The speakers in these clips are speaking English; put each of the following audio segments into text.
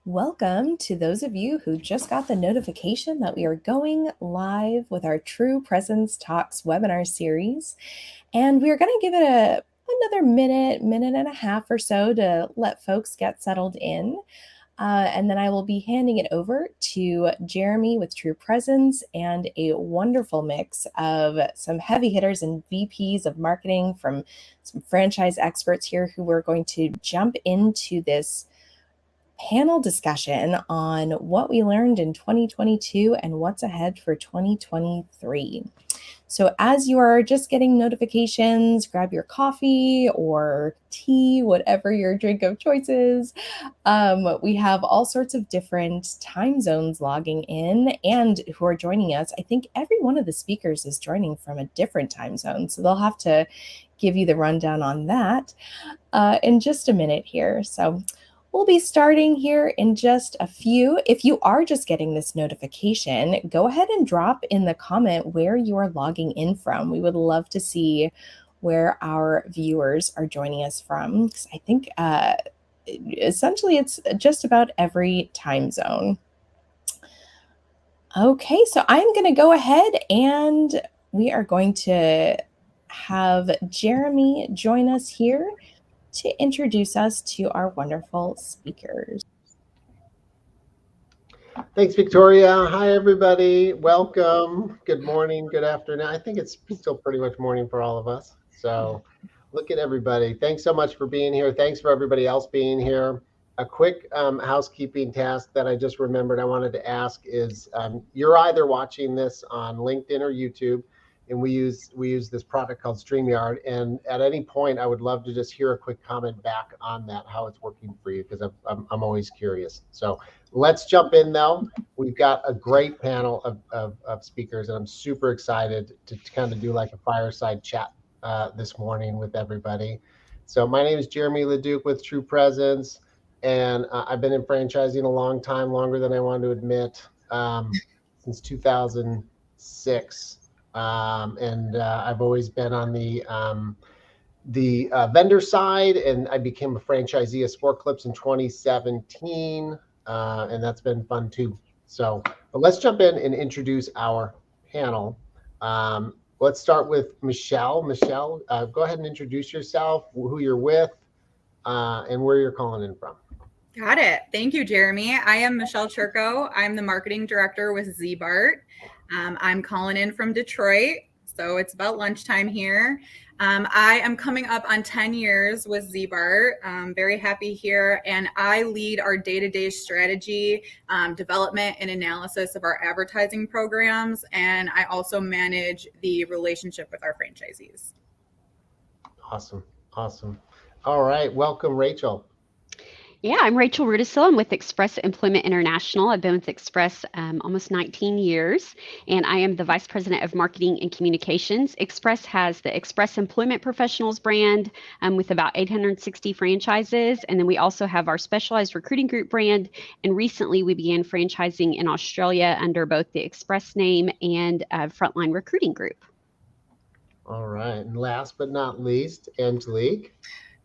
Welcome to those of you who just got the notification that we are going live with our True Presence Talks webinar series. And we're going to give it another minute and a half or so to let folks get settled in. And then I will be handing it over to Jeremy with True Presence and a wonderful mix of some heavy hitters and VPs of marketing from some franchise experts here who are going to jump into this panel discussion on what we learned in 2022 and what's ahead for 2023. So as you are just getting notifications, grab your coffee or tea, whatever your drink of choice is. We have all sorts of different time zones logging in and who are joining us. I think every one of the speakers is joining from a different time zone, so they'll have to give you the rundown on that in just a minute here. So we'll be starting here in just a few. If you are just getting this notification, go ahead and drop in the comment where you are logging in from. We would love to see where our viewers are joining us from, because I think essentially it's just about every time zone. Okay, so I'm going to go ahead and we are going to have Jeremy join us here to introduce us to our wonderful speakers. Thanks, Victoria. Hi, everybody. Welcome. Good morning, good afternoon. I think it's still pretty much morning for all of us. So look at everybody. Thanks so much for being here. Thanks for everybody else being here. A quick housekeeping task that I just remembered I wanted to ask is you're either watching this on LinkedIn or YouTube, and we use this product called StreamYard. And at any point, I would love to just hear a quick comment back on that, how it's working for you, because I'm always curious. So let's jump in, though. We've got a great panel of speakers, and I'm super excited to kind of do like a fireside chat this morning with everybody. So my name is Jeremy Leduc with True Presence, and I've been in franchising a long time, longer than I want to admit, since 2006. And I've always been on the vendor side, and I became a franchisee of Sport Clips in 2017, and that's been fun too. So, but let's jump in and introduce our panel. Let's start with Michelle. Michelle, go ahead and introduce yourself, who you're with, and where you're calling in from. Got it. Thank you, Jeremy. I am Michelle Churko. I'm the marketing director with ZBART. I'm calling in from Detroit, so it's about lunchtime here. I am coming up on 10 years with ZBART. I'm very happy here, and I lead our day-to-day strategy, development and analysis of our advertising programs, and I also manage the relationship with our franchisees. Awesome. All right, welcome, Rachel. Yeah, I'm Rachel Rudisil. I'm with Express Employment International. I've been with Express almost 19 years, and I am the Vice President of Marketing and Communications. Express has the Express Employment Professionals brand with about 860 franchises, and then we also have our Specialized Recruiting Group brand, and recently we began franchising in Australia under both the Express name and Frontline Recruiting Group. All right, and last but not least, Angelique.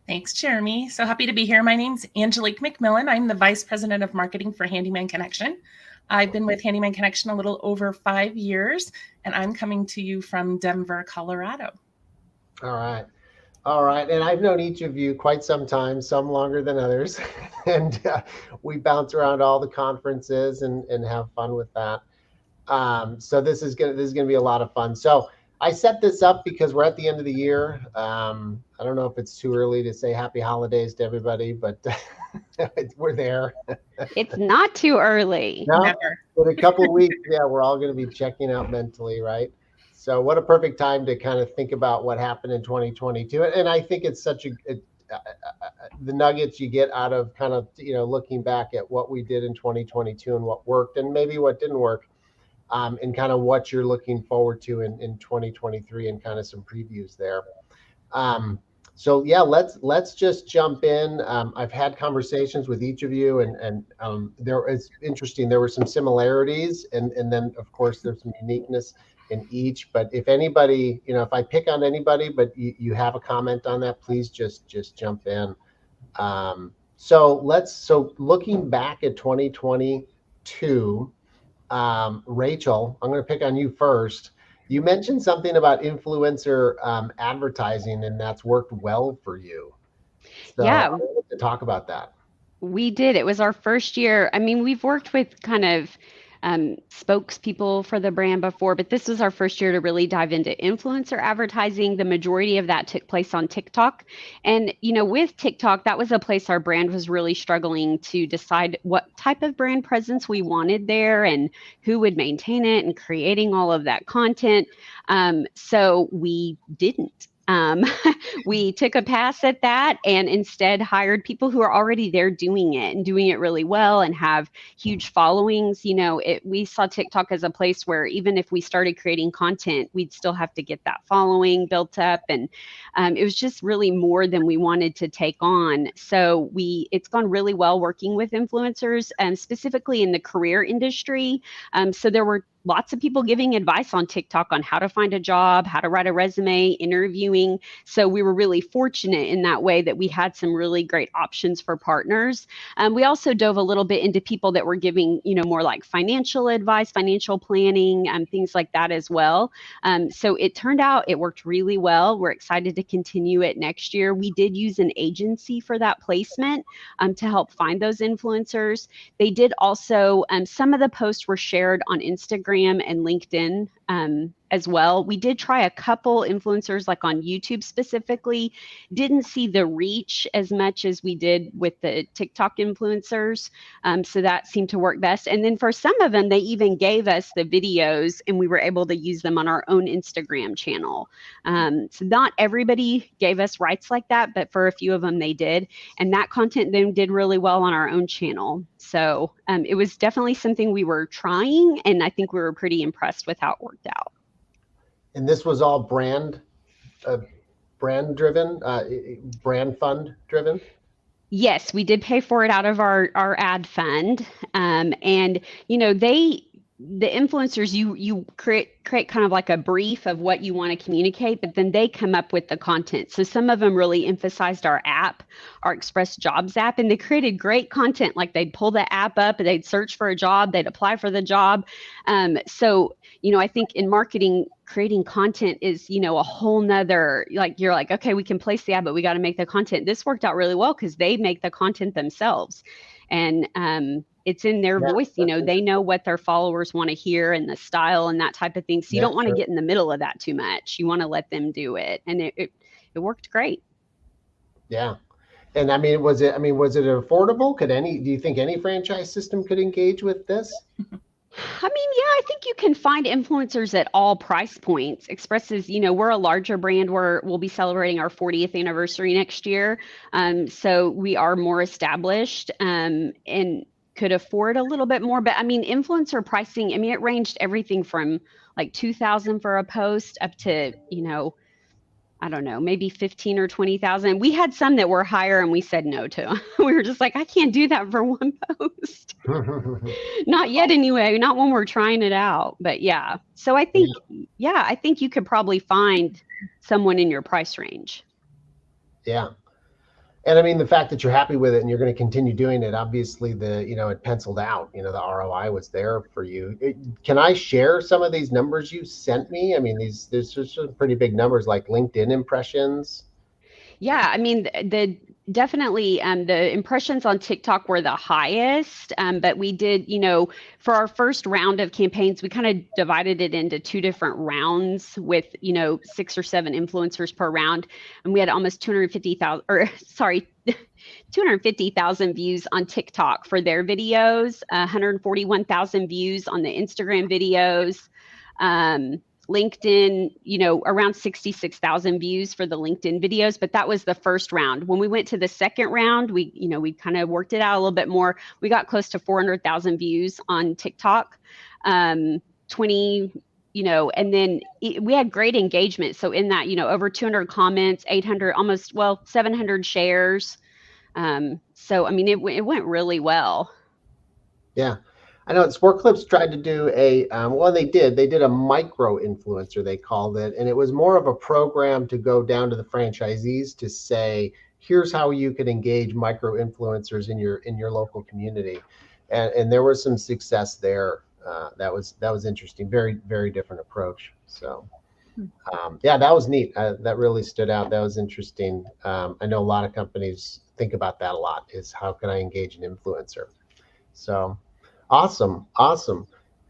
Thanks, Jeremy. So happy to be here. My name's Angelique McMillan. I'm the Vice President of Marketing for Handyman Connection. I've been with Handyman Connection a little over 5 years, and I'm coming to you from Denver, Colorado. All right. And I've known each of you quite some time, some longer than others. And we bounce around all the conferences and have fun with that. So this is gonna be a lot of fun. So I set this up because we're at the end of the year. I don't know if it's too early to say happy holidays to everybody, but we're there. It's not too early. No, in a couple of weeks, yeah, we're all going to be checking out mentally, right? So what a perfect time to kind of think about what happened in 2022. And I think it's such the nuggets you get out of kind of, looking back at what we did in 2022 and what worked and maybe what didn't work. And kind of what you're looking forward to in 2023 and kind of some previews there. So yeah, let's just jump in. I've had conversations with each of you, and it's interesting. There were some similarities, and then of course there's some uniqueness in each. But if anybody, if I pick on anybody, but you have a comment on that, please just jump in. So looking back at 2022, Rachel, I'm going to pick on you first. You mentioned something about influencer advertising, and that's worked well for you. So Yeah, I wanted to talk about that. we did. It was our first year. I mean, we've worked with kind of spokespeople for the brand before, but this was our first year to really dive into influencer advertising. The majority of that took place on TikTok. And, with TikTok, that was a place our brand was really struggling to decide what type of brand presence we wanted there and who would maintain it and creating all of that content. So we didn't. We took a pass at that and instead hired people who are already there doing it and doing it really well and have huge followings. We saw TikTok as a place where even if we started creating content, we'd still have to get that following built up. And it was just really more than we wanted to take on. So it's gone really well working with influencers, specifically in the career industry. So there were lots of people giving advice on TikTok on how to find a job, how to write a resume, interviewing. So we were really fortunate in that way that we had some really great options for partners. We also dove a little bit into people that were giving, more like financial advice, financial planning, things like that as well. So it turned out it worked really well. We're excited to continue it next year. We did use an agency for that placement to help find those influencers. They did also, some of the posts were shared on Instagram and LinkedIn as well. We did try a couple influencers like on YouTube specifically, didn't see the reach as much as we did with the TikTok influencers. So that seemed to work best. And then for some of them, they even gave us the videos and we were able to use them on our own Instagram channel. So not everybody gave us rights like that, but for a few of them they did. And that content then did really well on our own channel. So it was definitely something we were trying, and I think we were pretty impressed with how it worked out. And this was all brand driven, brand fund driven? Yes, we did pay for it out of our ad fund. And, the influencers, you create kind of like a brief of what you want to communicate, but then they come up with the content. So some of them really emphasized our app, our Express Jobs app, and they created great content. Like they'd pull the app up, they'd search for a job, they'd apply for the job. So, I think in marketing, creating content is, a whole nother, like you're like, okay, we can place the ad, but we got to make the content. This worked out really well because they make the content themselves. And it's in their voice, they know what their followers want to hear and the style and that type of thing. So you don't want to get in the middle of that too much. You want to let them do it. And it worked great. Yeah. And was it affordable? Do you think any franchise system could engage with this? I think you can find influencers at all price points. Express is, we're a larger brand. We'll be celebrating our 40th anniversary next year. So we are more established and could afford a little bit more. But influencer pricing, it ranged everything from like $2,000 for a post up to, I don't know, maybe 15 or 20,000. We had some that were higher and we said no to. We were just like, I can't do that for one post. Not yet anyway, not when we're trying it out. But yeah. So I think you could probably find someone in your price range. Yeah. And the fact that you're happy with it and you're going to continue doing it, obviously it penciled out, the ROI was there for you. Can I share some of these numbers you sent me? There's just some pretty big numbers like LinkedIn impressions. Yeah, definitely the impressions on TikTok were the highest, but we did, for our first round of campaigns, we kind of divided it into two different rounds with, 6 or 7 influencers per round, and we had almost 250,000 views on TikTok for their videos, 141,000 views on the Instagram videos. LinkedIn, around 66,000 views for the LinkedIn videos, but that was the first round. When we went to the second round, we kind of worked it out a little bit more. We got close to 400,000 views on TikTok, and then we had great engagement. So in that, over 200 comments, 700 shares. So, it went really well. Yeah. I know Sport Clips tried to do they did a micro influencer, they called it. And it was more of a program to go down to the franchisees to say, here's how you could engage micro influencers in your local community. And there was some success there. That was interesting. Very, very different approach. So yeah, that was neat. That really stood out. That was interesting. I know a lot of companies think about that a lot, is how can I engage an influencer? So awesome.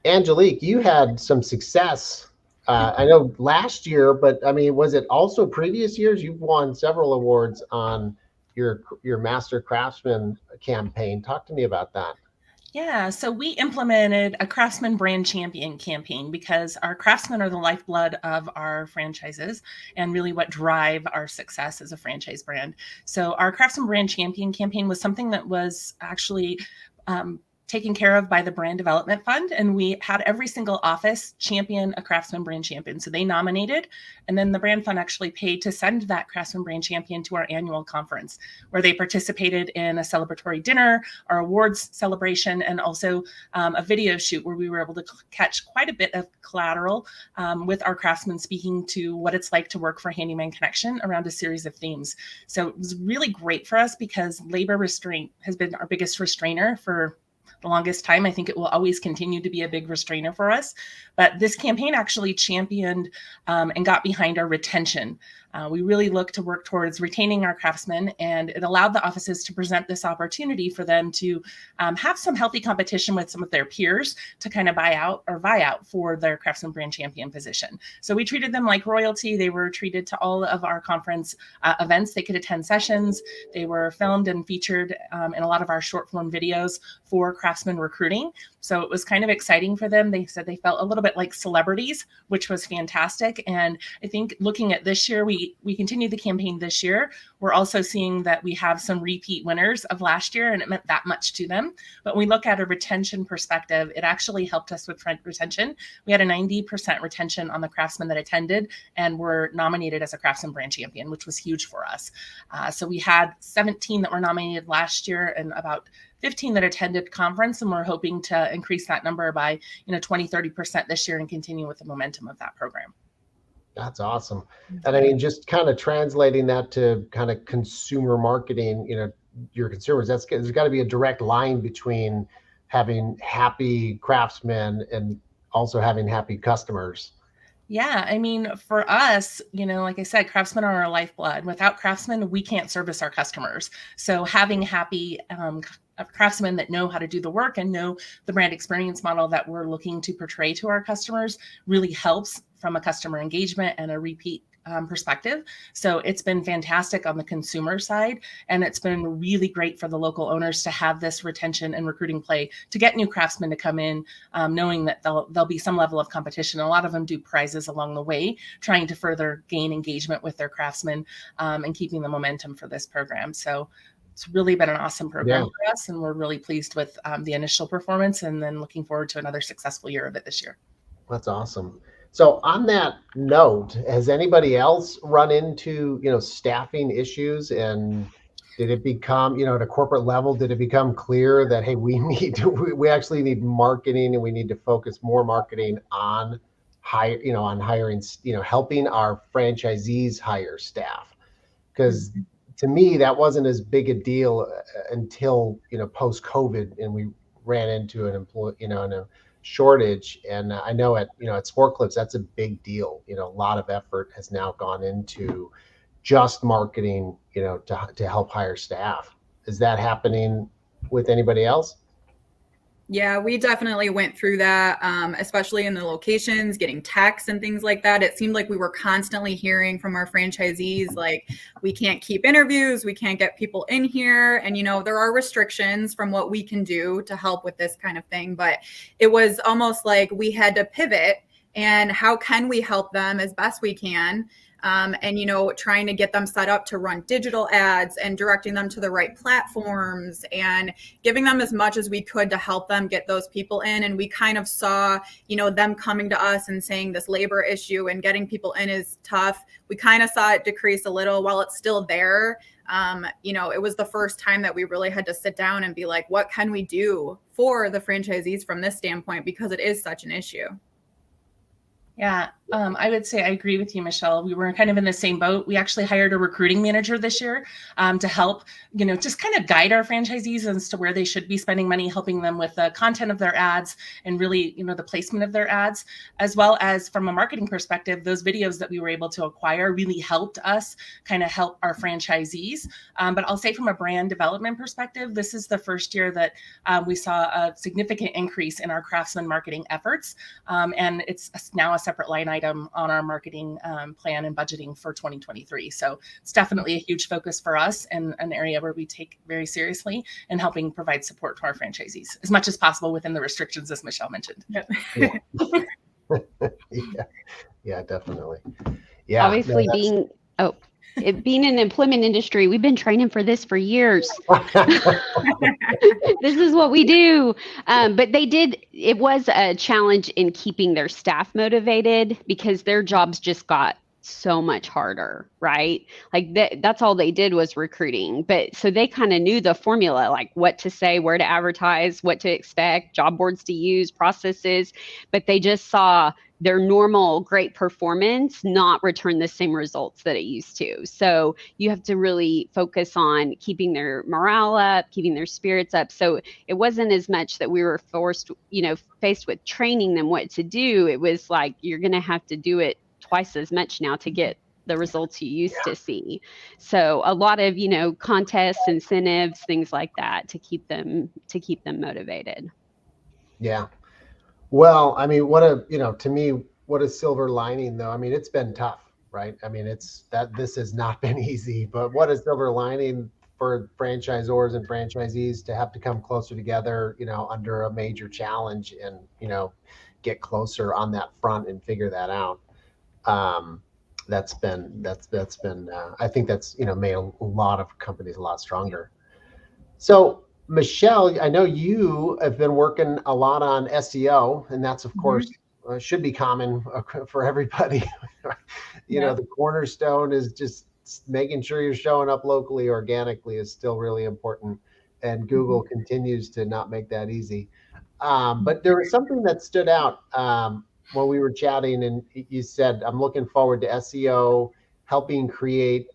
Angelique, you had some success. I know last year, but I mean, was it also previous years? You've won several awards on your Master Craftsman campaign. Talk to me about that. Yeah, so we implemented a Craftsman Brand Champion campaign because our craftsmen are the lifeblood of our franchises and really what drive our success as a franchise brand. So our Craftsman Brand Champion campaign was something that was actually taken care of by the Brand Development Fund, and we had every single office champion a Craftsman Brand Champion. So they nominated, and then the Brand Fund actually paid to send that Craftsman Brand Champion to our annual conference, where they participated in a celebratory dinner, our awards celebration, and also a video shoot where we were able to catch quite a bit of collateral with our craftsmen speaking to what it's like to work for Handyman Connection around a series of themes. So it was really great for us because labor restraint has been our biggest restrainer for the longest time. I think it will always continue to be a big restrainer for us. But this campaign actually championed and got behind our retention. We really look to work towards retaining our craftsmen, and it allowed the offices to present this opportunity for them to have some healthy competition with some of their peers to kind of vie out for their Craftsman Brand Champion position. So we treated them like royalty. They were treated to all of our conference events. They could attend sessions. They were filmed and featured in a lot of our short form videos for craftsman recruiting. So it was kind of exciting for them. They said they felt a little bit like celebrities, which was fantastic. And I think looking at this year, we continued the campaign this year. We're also seeing that we have some repeat winners of last year, and it meant that much to them. But when we look at a retention perspective, it actually helped us with retention. We had a 90% retention on the craftsmen that attended and were nominated as a Craftsman Brand Champion, which was huge for us. So we had 17 that were nominated last year and about 15 that attended conference, and we're hoping to increase that number by 20-30% this year and continue with the momentum of that program. That's awesome. And I mean, just kind of translating that to kind of consumer marketing, your consumers, there's got to be a direct line between having happy craftsmen and also having happy customers. Yeah, I mean, for us, like I said, craftsmen are our lifeblood. Without craftsmen, we can't service our customers. So having happy craftsmen that know how to do the work and know the brand experience model that we're looking to portray to our customers really helps from a customer engagement and a repeat perspective. So it's been fantastic on the consumer side, and it's been really great for the local owners to have this retention and recruiting play to get new craftsmen to come in, knowing that there'll be some level of competition. A lot of them do prizes along the way, trying to further gain engagement with their craftsmen and keeping the momentum for this program. So it's really been an awesome program for us, and we're really pleased with the initial performance, and then looking forward to another successful year of it this year. That's awesome. So on that note, has anybody else run into, staffing issues, and did it become, at a corporate level, did it become clear that, hey, we actually need marketing, and we need to focus more marketing on hiring, helping our franchisees hire staff? Because to me, that wasn't as big a deal until, post-COVID, and we ran into an employee, a shortage. And I know at Sport Clips, that's a big deal. A lot of effort has now gone into just marketing, to help hire staff. Is that happening with anybody else? Yeah, we definitely went through that, especially in the locations, getting texts and things like that. It seemed like we were constantly hearing from our franchisees, like, we can't keep interviews, we can't get people in here. And, there are restrictions from what we can do to help with this kind of thing. But it was almost like we had to pivot, and how can we help them as best we can? And, trying to get them set up to run digital ads and directing them to the right platforms and giving them as much as we could to help them get those people in. And we kind of saw, them coming to us and saying this labor issue and getting people in is tough. We kind of saw it decrease a little. While it's still there. It was the first time that we really had to sit down and be like, what can we do for the franchisees from this standpoint? Because it is such an issue. Yeah, I would say I agree with you, Michelle. We were kind of in the same boat. We actually hired a recruiting manager this year to help, just kind of guide our franchisees as to where they should be spending money, helping them with the content of their ads and really, the placement of their ads, as well as from a marketing perspective, those videos that we were able to acquire really helped us kind of help our franchisees. But I'll say from a brand development perspective, this is the first year that we saw a significant increase in our craftsman marketing efforts. And it's now a separate line item on our marketing plan and budgeting for 2023. So it's definitely a huge focus for us and an area where we take very seriously and helping provide support to our franchisees as much as possible within the restrictions, as Michelle mentioned. Yeah, yeah, definitely. Yeah. Obviously, being in the employment industry, we've been training for this for years. This is what we do. But it was a challenge in keeping their staff motivated because their jobs just got so much harder, right? Like that's all they did was recruiting. But so they kind of knew the formula, like what to say, where to advertise, what to expect, job boards to use, processes, but they just saw their normal great performance not return the same results that it used to. So you have to really focus on keeping their morale up, keeping their spirits up. So it wasn't as much that we were faced with training them what to do. It was like, you're going to have to do it twice as much now to get the results you used to see. So a lot of, contests, incentives, things like that to keep them motivated. Yeah. Well, I mean, to me, what a silver lining though. I mean, it's been tough, right? I mean, this has not been easy, but what a silver lining for franchisors and franchisees to have to come closer together, under a major challenge and, get closer on that front and figure that out. That's been, I think that's, made a lot of companies a lot stronger. So Michelle, I know you have been working a lot on SEO, and that's of course should be common for everybody. The cornerstone is just making sure you're showing up locally, organically is still really important, and Google continues to not make that easy. But there was something that stood out when we were chatting, and you said, I'm looking forward to SEO helping create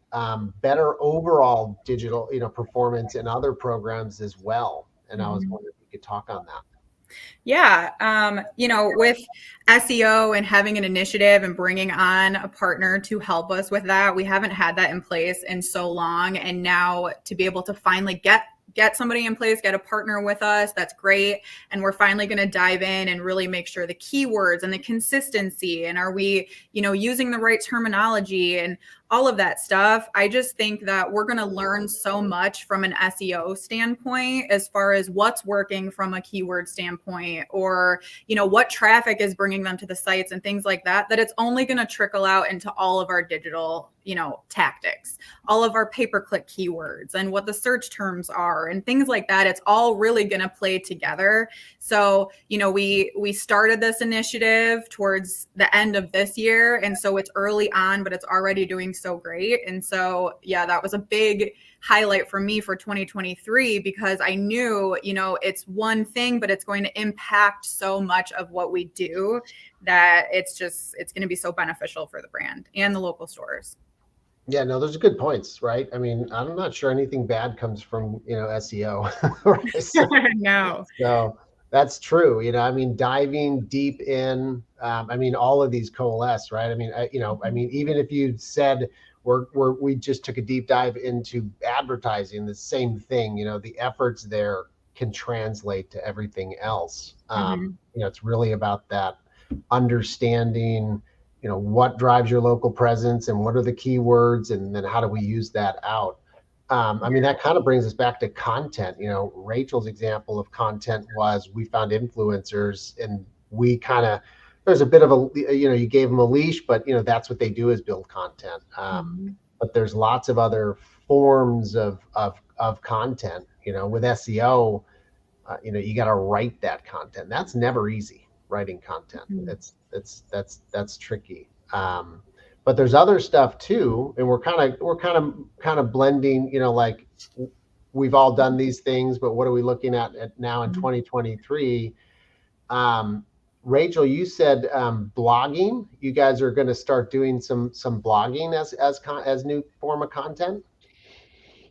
better overall digital, performance in other programs as well. And I was wondering if you could talk on that. Yeah. With SEO and having an initiative and bringing on a partner to help us with that, we haven't had that in place in so long. And now to be able to finally get somebody in place, get a partner with us, that's great. And we're finally going to dive in and really make sure the keywords and the consistency, and are we, using the right terminology and all of that stuff. I just think that we're going to learn so much from an SEO standpoint as far as what's working from a keyword standpoint, or, what traffic is bringing them to the sites and things like that, that it's only going to trickle out into all of our digital, tactics, all of our pay-per-click keywords and what the search terms are and things like that. It's all really going to play together. So, we started this initiative towards the end of this year. And so it's early on, but it's already doing so great. And so, yeah, that was a big highlight for me for 2023, because I knew, it's one thing, but it's going to impact so much of what we do that it's going to be so beneficial for the brand and the local stores. Yeah, no, those are good points, right? I mean, I'm not sure anything bad comes from, SEO. Right? No. So that's true. Diving deep in, all of these coalesce, right? Even if you said we just took a deep dive into advertising, the same thing, the efforts there can translate to everything else. It's really about that understanding, what drives your local presence and what are the keywords, and then how do we use that out? That kind of brings us back to content. Rachel's example of content was we found influencers, and we there's a bit of you gave them a leash, but that's what they do, is build content. But there's lots of other forms of content. With SEO, you got to write that content. That's never easy, writing content. That's tricky. But there's other stuff too, and we're kind of blending. Like we've all done these things, but what are we looking at now in 2023? Rachel, you said blogging. You guys are going to start doing some blogging as new form of content.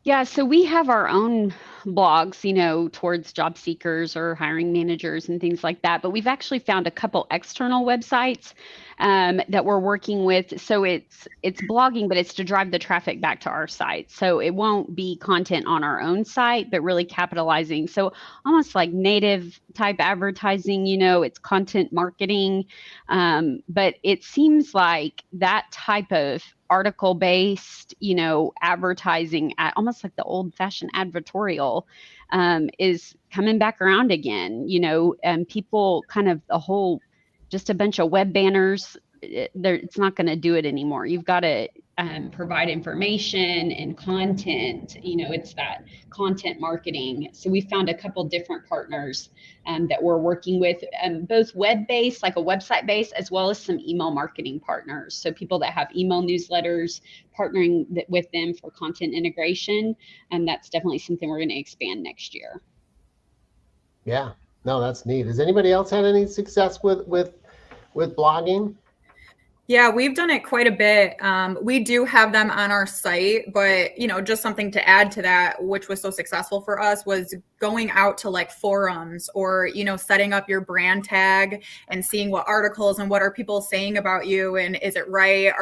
Yeah, so we have our own blogs, towards job seekers or hiring managers and things like that. But we've actually found a couple external websites that we're working with. So it's blogging, but it's to drive the traffic back to our site. So it won't be content on our own site, but really capitalizing. So almost like native type advertising, it's content marketing. But it seems like that type of article based, advertising, almost like the old fashioned advertorial, is coming back around again, and people kind of just a bunch of web banners. It's not going to do it anymore. You've got to provide information and content. It's that content marketing. So we found a couple different partners that we're working with, both web-based, like a website-based, as well as some email marketing partners. So people that have email newsletters, partnering with them for content integration. And that's definitely something we're going to expand next year. Yeah, no, that's neat. Has anybody else had any success with blogging? Yeah, we've done it quite a bit. We do have them on our site, but just something to add to that, which was so successful for us, was going out to like forums or, setting up your brand tag and seeing what articles and what are people saying about you, and is it right?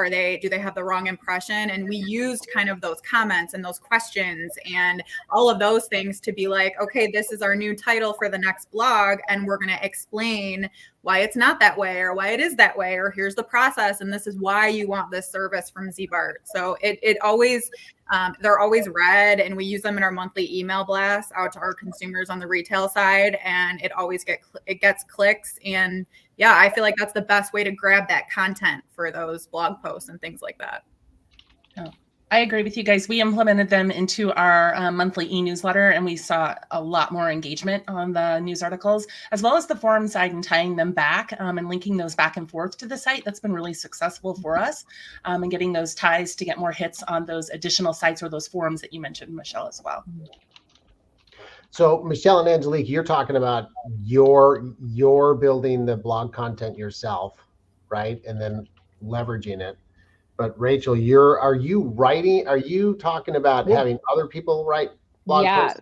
Do they have the wrong impression? And we used kind of those comments and those questions and all of those things to be like, okay, this is our new title for the next blog, and we're going to explain why it's not that way or why it is that way, or here's the process and this is why you want this service from ZBART. So it always, they're always read, and we use them in our monthly email blasts out to our consumers on the retail side, and it always gets clicks. And yeah, I feel like that's the best way to grab that content for those blog posts and things like that. Oh, I agree with you guys. We implemented them into our monthly e-newsletter, and we saw a lot more engagement on the news articles, as well as the forum side, and tying them back and linking those back and forth to the site. That's been really successful for us, and getting those ties to get more hits on those additional sites or those forums that you mentioned, Michelle, as well. So Michelle and Angelique, you're talking about you're building the blog content yourself, right? And then leveraging it. But Rachel, are you talking about having other people write blog posts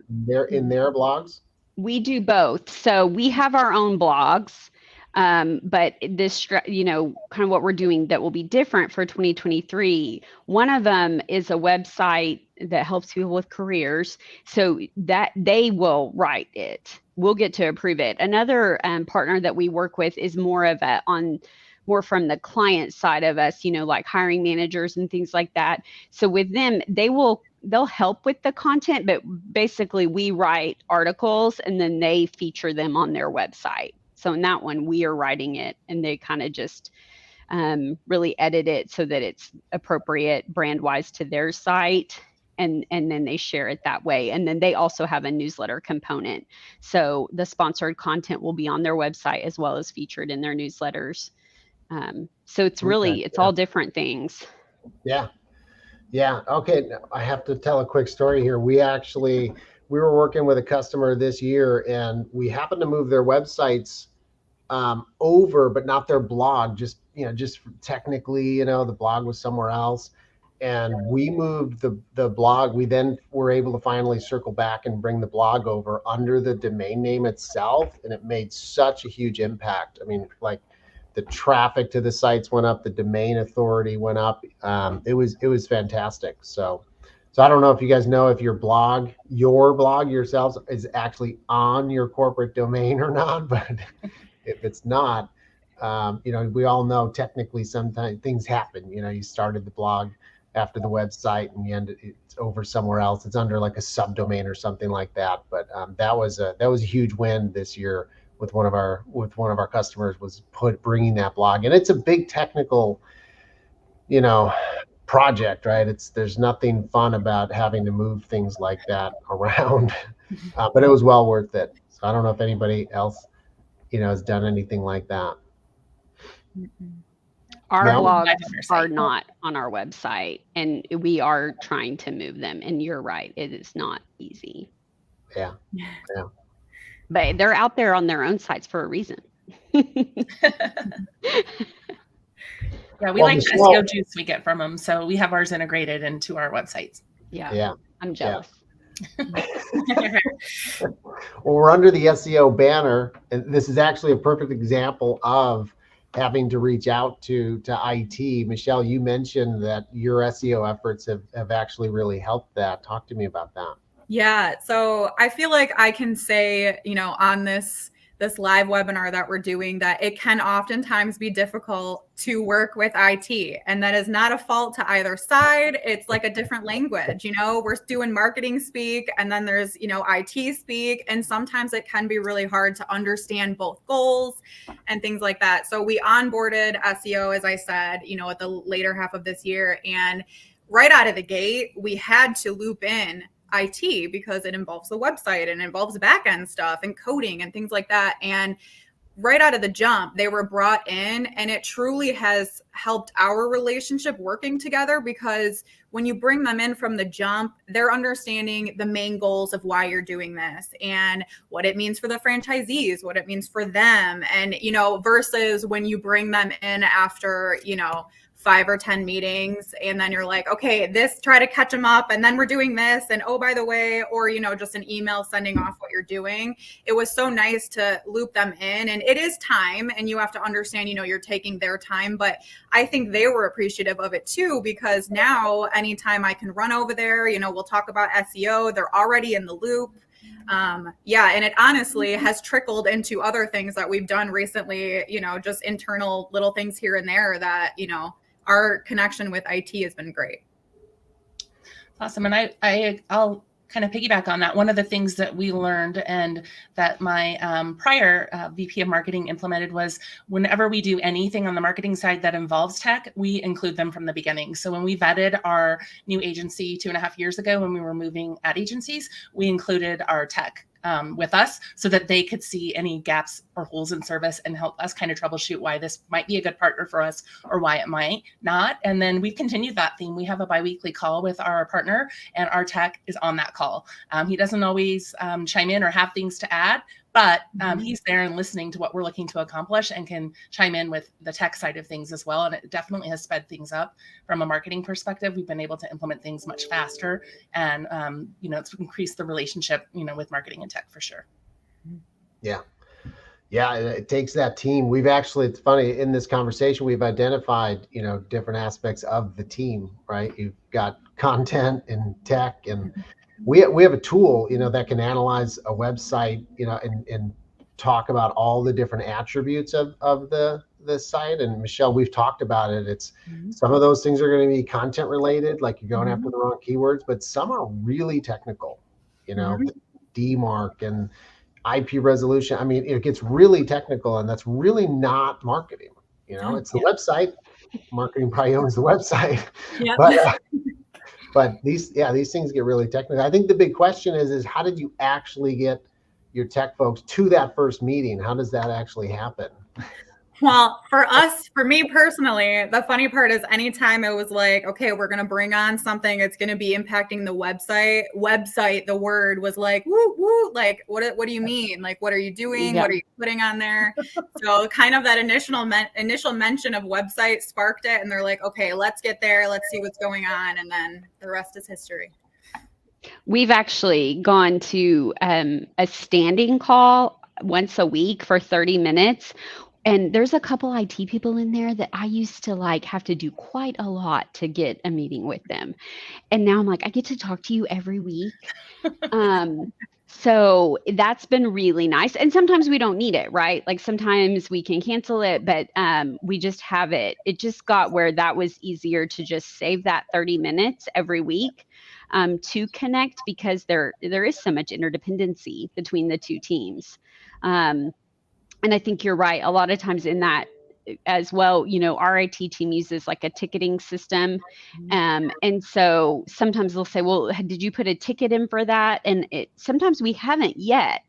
in their blogs? We do both. So we have our own blogs, but this, kind of what we're doing that will be different for 2023. One of them is a website that helps people with careers, so that they will write it. We'll get to approve it. Another partner that we work with is more more from the client side of us, like hiring managers and things like that. So with them, they'll help with the content, but basically we write articles and then they feature them on their website. So in that one, we are writing it, and they kind of just really edit it so that it's appropriate brand wise to their site. And then they share it that way. And then they also have a newsletter component. So the sponsored content will be on their website as well as featured in their newsletters. So it's really, it's all different things. Yeah. Okay. I have to tell a quick story here. We were working with a customer this year, and we happened to move their websites over, but not their blog. Just technically, the blog was somewhere else. And we moved the blog. We then were able to finally circle back and bring the blog over under the domain name itself. And it made such a huge impact. I mean, like, the traffic to the sites went up, the domain authority went up. It was fantastic. So I don't know if you guys know if your blog yourselves is actually on your corporate domain or not, but if it's not, we all know technically sometimes things happen. You started the blog after the website and it's over somewhere else. It's under like a subdomain or something like that. But that was a huge win this year with one of our customers, was bringing that blog. And it's a big technical, project, right? There's nothing fun about having to move things like that around, but it was well worth it. So I don't know if anybody else, has done anything like that. Our blogs are not on our website, and we are trying to move them. And you're right, it is not easy. Yeah. But they're out there on their own sites for a reason. Yeah, we Well, like the Michelle- SEO juice we get from them. So we have ours integrated into our websites. Yeah. I'm jealous. Well, we're under the SEO banner, and this is actually a perfect example of having to reach out to IT. Michelle, you mentioned that your SEO efforts have actually really helped that. Talk to me about that. Yeah, so I feel like I can say, on this live webinar that we're doing, that it can oftentimes be difficult to work with IT, and that is not a fault to either side. It's like a different language. We're doing marketing speak, and then there's IT speak, and sometimes it can be really hard to understand both goals and things like that. So we onboarded SEO, as I said, at the later half of this year, and right out of the gate, we had to loop in IT because it involves the website and it involves back-end stuff and coding and things like that. And right out of the jump, they were brought in, and it truly has helped our relationship working together, because when you bring them in from the jump, they're understanding the main goals of why you're doing this and what it means for the franchisees, what it means for them. And, versus when you bring them in after, 5 or 10 meetings, and then you're like, okay, try to catch them up, and then we're doing this, and oh, by the way, or just an email sending off what you're doing. It was so nice to loop them in, and it is time, and you have to understand, you're taking their time, but I think they were appreciative of it too, because now anytime I can run over there, we'll talk about SEO, they're already in the loop. And it honestly has trickled into other things that we've done recently, just internal little things here and there that, our connection with IT has been great. Awesome. And I'll kind of piggyback on that. One of the things that we learned and that my prior VP of marketing implemented was whenever we do anything on the marketing side that involves tech, we include them from the beginning. So when we vetted our new agency 2.5 years ago, when we were moving ad agencies, we included our tech with us so that they could see any gaps or holes in service and help us kind of troubleshoot why this might be a good partner for us or why it might not. And then we've continued that theme. We have a biweekly call with our partner, and our tech is on that call. He doesn't always chime in or have things to add, but he's there and listening to what we're looking to accomplish and can chime in with the tech side of things as well. And it definitely has sped things up from a marketing perspective. We've been able to implement things much faster, and it's increased the relationship, with marketing and tech for sure. Yeah. Yeah, it takes that team. It's funny, in this conversation, we've identified, different aspects of the team, right? You've got content and tech, and we have a tool, that can analyze a website, and talk about all the different attributes of the site. And Michelle, we've talked about it. It's some of those things are going to be content related, like you're going after the wrong keywords, but some are really technical, the DMARC and IP resolution. I mean, it gets really technical, and that's really not marketing. It's the website. Marketing probably owns the website. Yeah. But these things get really technical. I think the big question is how did you actually get your tech folks to that first meeting? How does that actually happen? Well, for me personally, the funny part is anytime it was like, okay, we're going to bring on something, it's going to be impacting the website, the word was like, woo, woo, like, what do you mean? Like, what are you doing? Yeah. What are you putting on there? So kind of that initial mention of website sparked it. And they're like, okay, let's get there. Let's see what's going on. And then the rest is history. We've actually gone to a standing call once a week for 30 minutes. And there's a couple IT people in there that I used to have to do quite a lot to get a meeting with them. And now I'm like, I get to talk to you every week. So that's been really nice. And sometimes we don't need it, right? Like sometimes we can cancel it, but we just have it. It just got where that was easier to just save that 30 minutes every week to connect, because there is so much interdependency between the two teams. And I think you're right. A lot of times in that as well, our IT team uses like a ticketing system. And so sometimes they'll say, well, did you put a ticket in for that? And sometimes we haven't yet,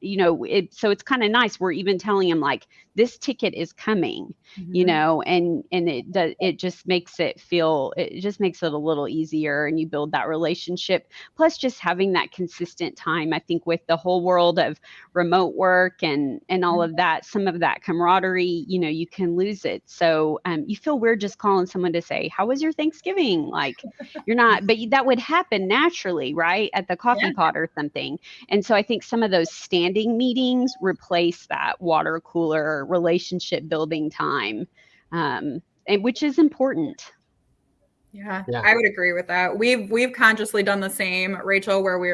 so it's kind of nice. We're even telling them like, this ticket is coming, and it just makes it a little easier, and you build that relationship. Plus just having that consistent time, I think with the whole world of remote work and all of that, some of that camaraderie, you can lose it. So you feel weird just calling someone to say, how was your Thanksgiving? Like you're not, but that would happen naturally, right? At the coffee pot or something. And so I think some of those standing meetings replace that water cooler relationship building time, which is important. Yeah, I would agree with that. We've consciously done the same, Rachel, where we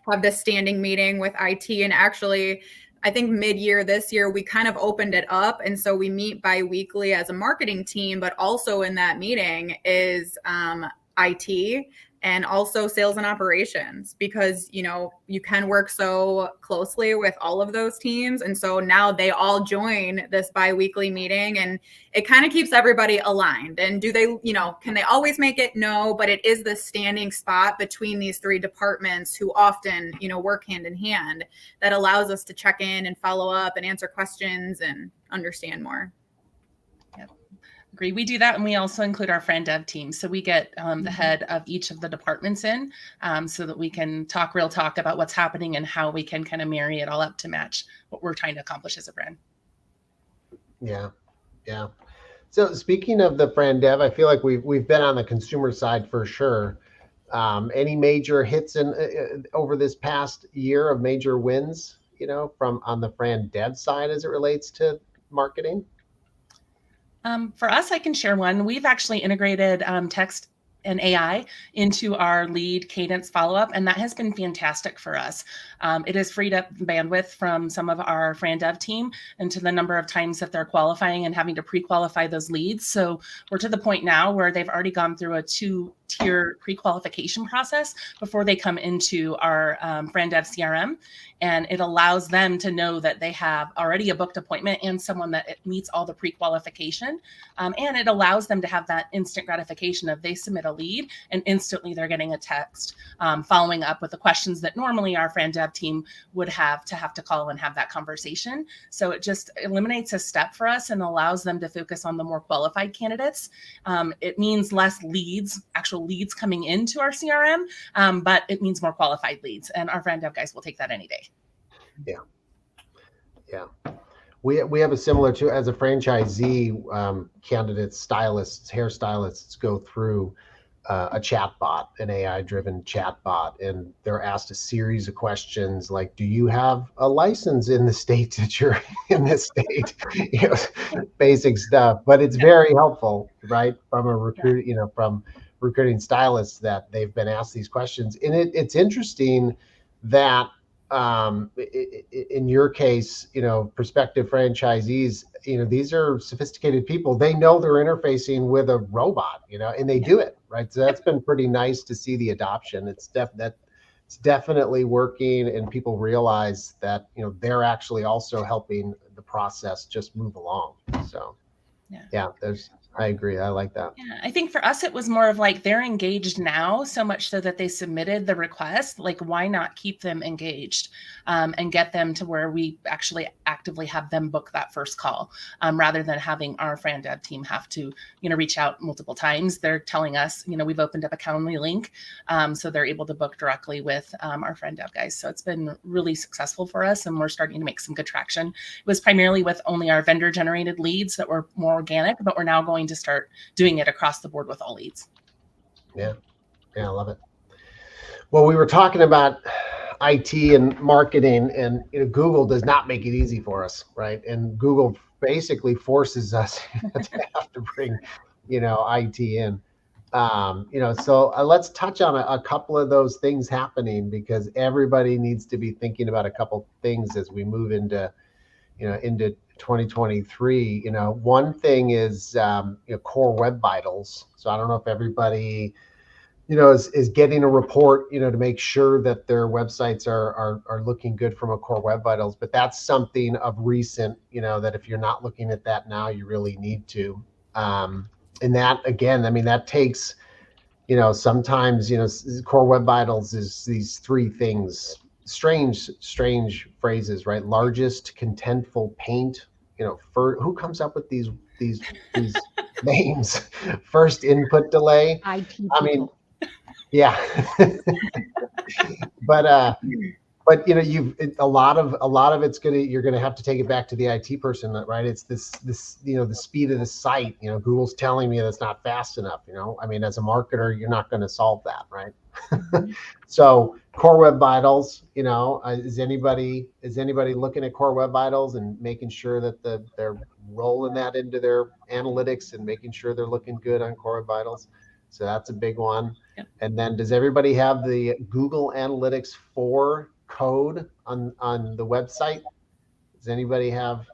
have this standing meeting with IT, and actually, I think mid-year this year, we kind of opened it up. And so we meet bi-weekly as a marketing team, but also in that meeting is IT and also sales and operations, because, you can work so closely with all of those teams. And so now they all join this bi-weekly meeting, and it kind of keeps everybody aligned. And do they, can they always make it? No, but it is the standing spot between these three departments who often, work hand in hand, that allows us to check in and follow up and answer questions and understand more. Agree. We do that, and we also include our Fran Dev team. So we get the head of each of the departments in, so that we can talk real talk about what's happening and how we can kind of marry it all up to match what we're trying to accomplish as a brand. Yeah. So speaking of the Fran Dev, I feel like we've been on the consumer side for sure. Any major hits over this past year of major wins, from on the Fran Dev side as it relates to marketing? For us, I can share one. We've actually integrated text and AI into our lead cadence follow-up, and that has been fantastic for us. It has freed up bandwidth from some of our Fran Dev team into the number of times that they're qualifying and having to pre-qualify those leads. So we're to the point now where they've already gone through a 2-tier pre-qualification process before they come into our Fran Dev CRM. And it allows them to know that they have already a booked appointment and someone that it meets all the pre-qualification. And it allows them to have that instant gratification of they submit a lead and instantly they're getting a text following up with the questions that normally our Fran Dev team would have to call and have that conversation. So it just eliminates a step for us and allows them to focus on the more qualified candidates. It means less leads, actual leads coming into our CRM, but it means more qualified leads. And our Fran Dev guys will take that any day. Yeah. We have a similar to, as a franchisee, candidates, stylists, hairstylists go through a chat bot, an AI-driven chat bot, and they're asked a series of questions like, do you have a license in the state that you're in this state? Basic stuff, but it's very helpful, right? From a recruit, from recruiting stylists, that they've been asked these questions. And it's interesting that in your case, prospective franchisees, these are sophisticated people. They know they're interfacing with a robot, and they do it, right? So that's been pretty nice to see the adoption. It's definitely working, and people realize that, they're actually also helping the process just move along. So I agree. I like that. Yeah, I think for us, it was more of like they're engaged now, so much so that they submitted the request. Like, why not keep them engaged and get them to where we actually actively have them book that first call, rather than having our Fran Dev team have to, reach out multiple times. They're telling us, we've opened up a Calendly link, so they're able to book directly with our Fran Dev guys. So it's been really successful for us, and we're starting to make some good traction. It was primarily with only our vendor generated leads that were more organic, but we're now going to start doing it across the board with all leads. Yeah, I love it. Well, we were talking about IT and marketing, and Google does not make it easy for us, right? And Google basically forces us to have to bring, IT in. So let's touch on a couple of those things happening, because everybody needs to be thinking about a couple things as we move into 2023. One thing is Core Web Vitals. So I don't know if everybody is getting a report, to make sure that their websites are looking good from a Core Web Vitals. But that's something of recent, that if you're not looking at that now, you really need to. And that, again, I mean, that takes, sometimes, Core Web Vitals is these three things, strange phrases, right? Largest contentful paint, who comes up with these names? First input delay. IT I mean, people. yeah. but a lot of it's you're gonna have to take it back to the IT person, right? It's this the speed of the site. Google's telling me that's not fast enough. I mean, as a marketer, you're not going to solve that, right? So Core Web Vitals, is anybody looking at Core Web Vitals and making sure that they're rolling that into their analytics and making sure they're looking good on Core Web Vitals? So that's a big one. Yep. And then does everybody have the Google Analytics 4 code on the website? Does anybody have?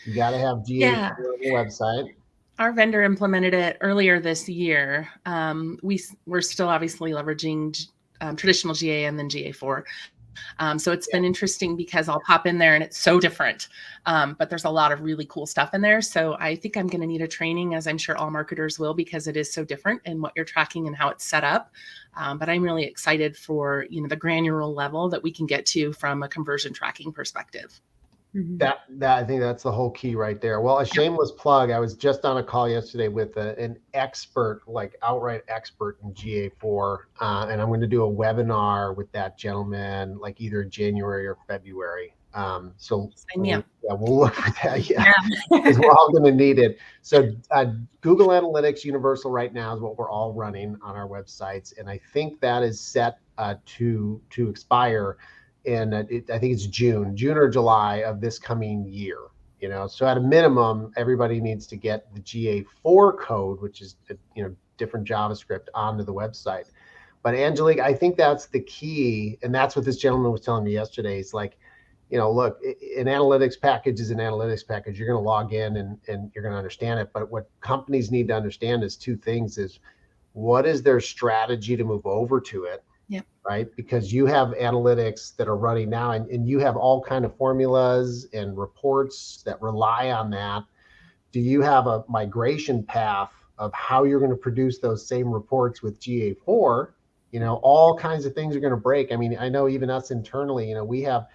You got to have GA4 on the website. Our vendor implemented it earlier this year. We're still obviously leveraging traditional GA and then GA4. So it's been interesting because I'll pop in there and it's so different. But there's a lot of really cool stuff in there. So I think I'm going to need a training, as I'm sure all marketers will, because it is so different in what you're tracking and how it's set up. But I'm really excited for, the granular level that we can get to from a conversion tracking perspective. That I think that's the whole key right there. Well, a shameless plug. I was just on a call yesterday with an expert, like outright expert in GA4, and I'm going to do a webinar with that gentleman, like either January or February. So we'll look for that. Yeah, because we're all going to need it. So Google Analytics Universal right now is what we're all running on our websites, and I think that is set to expire. And I think it's June or July of this coming year, so at a minimum, everybody needs to get the GA4 code, which is, different JavaScript onto the website. But Angelique, I think that's the key. And that's what this gentleman was telling me yesterday. It's like, look, an analytics package is an analytics package. You're going to log in and you're going to understand it. But what companies need to understand is two things: is what is their strategy to move over to it? Yep. Right? Because you have analytics that are running now and you have all kind of formulas and reports that rely on that. Do you have a migration path of how you're going to produce those same reports with GA4? All kinds of things are going to break. I mean, I know even us internally, we have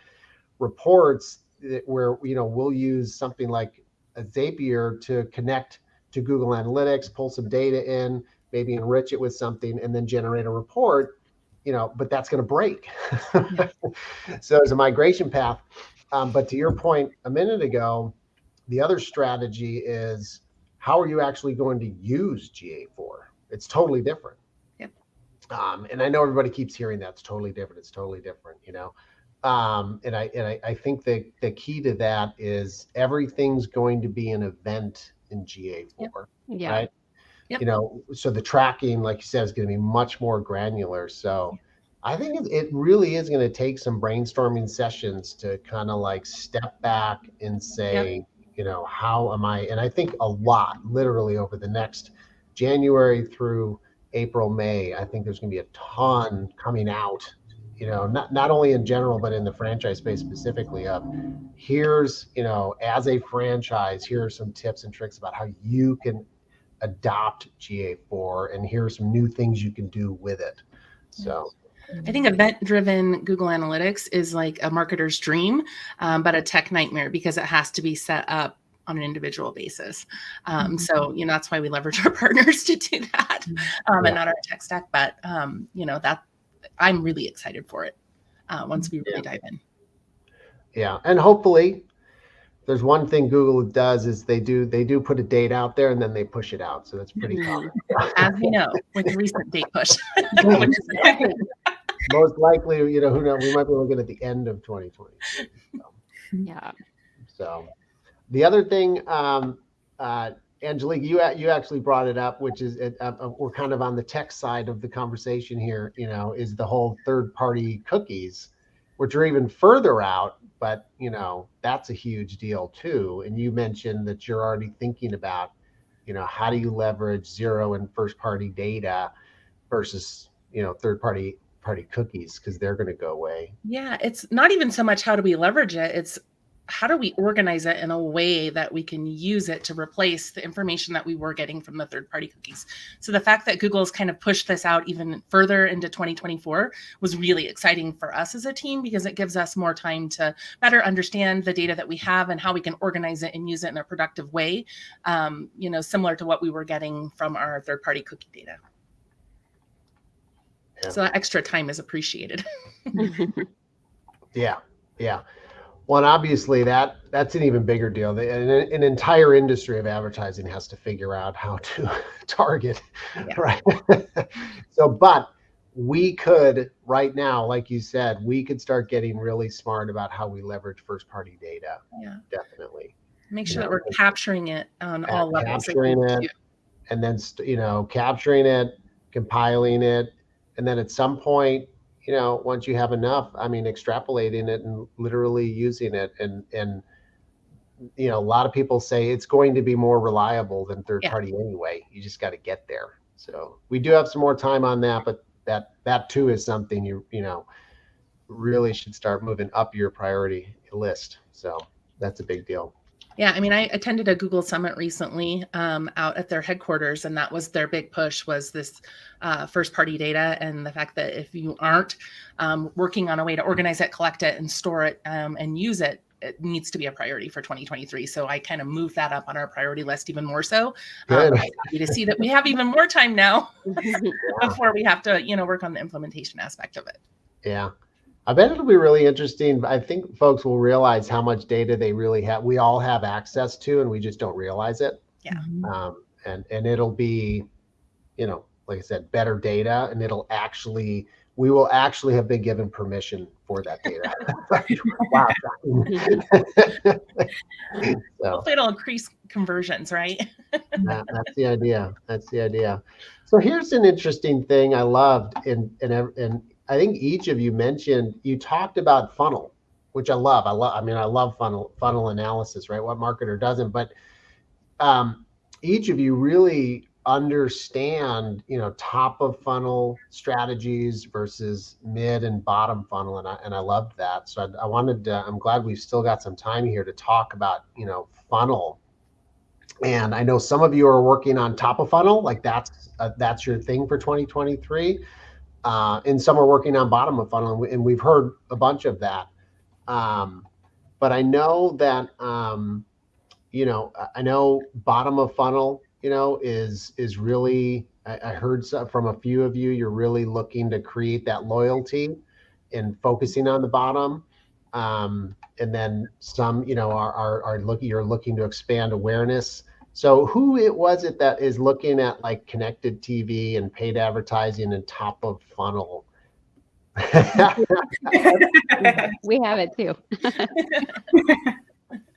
reports where, we'll use something like a Zapier to connect to Google Analytics, pull some data in, maybe enrich it with something, and then generate a report. But that's going to break. So there's a migration path. But to your point a minute ago, the other strategy is how are you actually going to use GA4? It's totally different. Yep. And I know everybody keeps hearing that it's totally different. It's totally different, And I think that the key to that is everything's going to be an event in GA4, Yep. Yeah. right? Yep. So the tracking, like you said, is going to be much more granular. So I think it really is going to take some brainstorming sessions to kind of like step back and say, how am I? And I think a lot, literally over the next January through April, May, I think there's going to be a ton coming out, not only in general, but in the franchise space specifically of here's, as a franchise, here are some tips and tricks about how you can adopt GA4 and here are some new things you can do with it. So I think event-driven Google Analytics is like a marketer's dream, but a tech nightmare because it has to be set up on an individual basis. So, that's why we leverage our partners to do that and not our tech stack. But, that I'm really excited for it once we really dive in. Yeah. And hopefully there's one thing Google does is they do put a date out there and then they push it out. So that's pretty common. As we know, with the recent date push. Most likely, who knows, we might be looking at the end of 2020. Yeah. So the other thing, Angelique, you actually brought it up, which is we're kind of on the tech side of the conversation here, is the whole third-party cookies, which are even further out, but, that's a huge deal too. And you mentioned that you're already thinking about, how do you leverage zero and first-party data versus, third party cookies, because they're going to go away. Yeah, it's not even so much how do we leverage it, it's how do we organize it in a way that we can use it to replace the information that we were getting from the third-party cookies. So the fact that Google's kind of pushed this out even further into 2024 was really exciting for us as a team, because it gives us more time to better understand the data that we have and how we can organize it and use it in a productive way, similar to what we were getting from our third-party cookie data. Yeah. So that extra time is appreciated. Yeah. Well, and obviously that's an even bigger deal. An entire industry of advertising has to figure out how to target, right? So, but we could right now, like you said, we could start getting really smart about how we leverage first-party data. Yeah, definitely. Make sure that we're capturing it on all levels. Capturing it, and then capturing it, compiling it, and then at some point, once you have enough, extrapolating it and literally using it. And a lot of people say it's going to be more reliable than third party anyway. You just got to get there. So we do have some more time on that, but that too is something you really should start moving up your priority list. So that's a big deal. Yeah, I attended a Google Summit recently out at their headquarters, and that was their big push, was this first-party data, and the fact that if you aren't working on a way to organize it, collect it, and store it, and use it, it needs to be a priority for 2023. So I kind of moved that up on our priority list even more so. Happy to see that we have even more time now before we have to, work on the implementation aspect of it. Yeah. I bet it'll be really interesting. I think folks will realize how much data they really have. We all have access to, and we just don't realize it. Yeah. And it'll be, like I said, better data, and we will actually have been given permission for that data. Wow. So, hopefully it'll increase conversions, right? That's the idea. So here's an interesting thing I loved, and I think each of you talked about funnel, which I love. I love funnel analysis, right? What marketer doesn't? But each of you really understand, top of funnel strategies versus mid and bottom funnel, and I loved that. So I'm glad we've still got some time here to talk about, funnel. And I know some of you are working on top of funnel, like that's your thing for 2023. And some are working on bottom of funnel, and we've heard a bunch of that. But I know that, I know bottom of funnel, is really, I heard from a few of you, you're really looking to create that loyalty and focusing on the bottom. And then some, you're looking to expand awareness. So who was it that is looking at like connected TV and paid advertising and top of funnel? We have it too.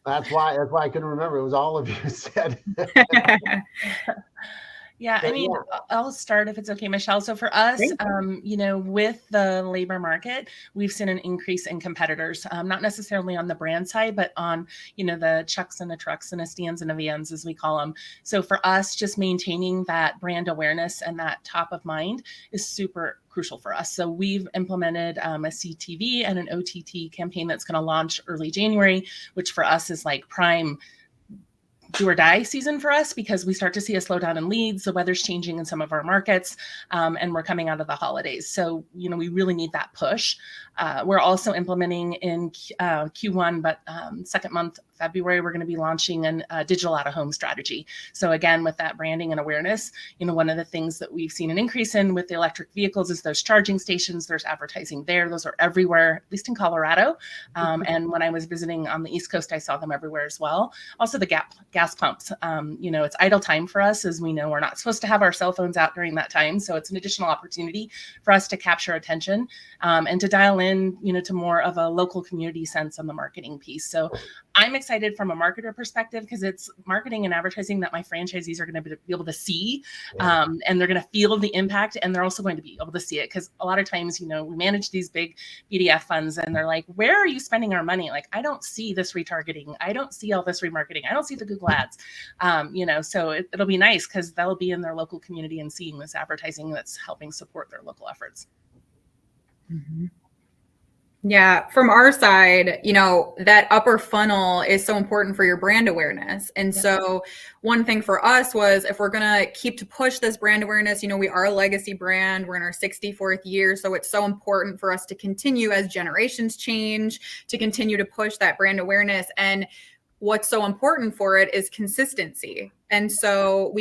That's why I couldn't remember. It was all of you said. Yeah, I'll start if it's okay, Michelle. So for us, with the labor market, we've seen an increase in competitors, not necessarily on the brand side, but on, the chucks and the trucks and the stands and the vans, as we call them. So for us, just maintaining that brand awareness and that top of mind is super crucial for us. So we've implemented a CTV and an OTT campaign that's going to launch early January, which for us is like prime do or die season for us, because we start to see a slowdown in leads. The weather's changing in some of our markets, and we're coming out of the holidays. So, we really need that push. We're also implementing in Q1, but second month, February, we're going to be launching a digital out-of-home strategy. So again, with that branding and awareness, one of the things that we've seen an increase in with the electric vehicles is those charging stations. There's advertising there. Those are everywhere, at least in Colorado. And when I was visiting on the East Coast, I saw them everywhere as well. Also the gas pumps. It's idle time for us, as we know we're not supposed to have our cell phones out during that time. So it's an additional opportunity for us to capture attention and to dial in in, to more of a local community sense on the marketing piece. So I'm excited from a marketer perspective because it's marketing and advertising that my franchisees are going to be able to see, and they're going to feel the impact, and they're also going to be able to see it because a lot of times, we manage these big BDF funds and they're like, where are you spending our money? Like, I don't see this retargeting. I don't see all this remarketing. I don't see the Google ads, so it'll be nice because they'll be in their local community and seeing this advertising that's helping support their local efforts. Mm-hmm. Yeah, from our side, that upper funnel is so important for your brand awareness. And so one thing for us was, if we're going to keep to push this brand awareness, we are a legacy brand. We're in our 64th year. So it's so important for us to continue as generations change, to continue to push that brand awareness. And what's so important for it is consistency. And so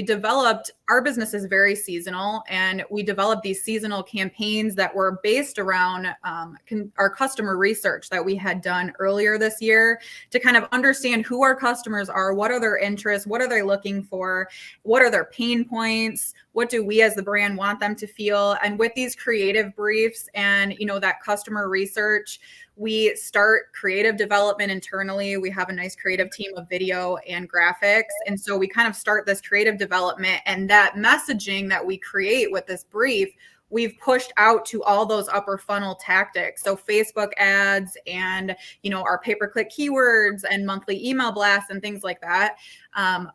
our business is very seasonal, and we developed these seasonal campaigns that were based around our customer research that we had done earlier this year to kind of understand who our customers are, what are their interests, what are they looking for, what are their pain points, what do we as the brand want them to feel. And with these creative briefs and, that customer research, we start creative development internally. We have a nice creative team of video and graphics. And so we kind of start this creative development, and that messaging that we create with this brief, we've pushed out to all those upper funnel tactics. So Facebook ads and, our pay-per-click keywords and monthly email blasts and things like that.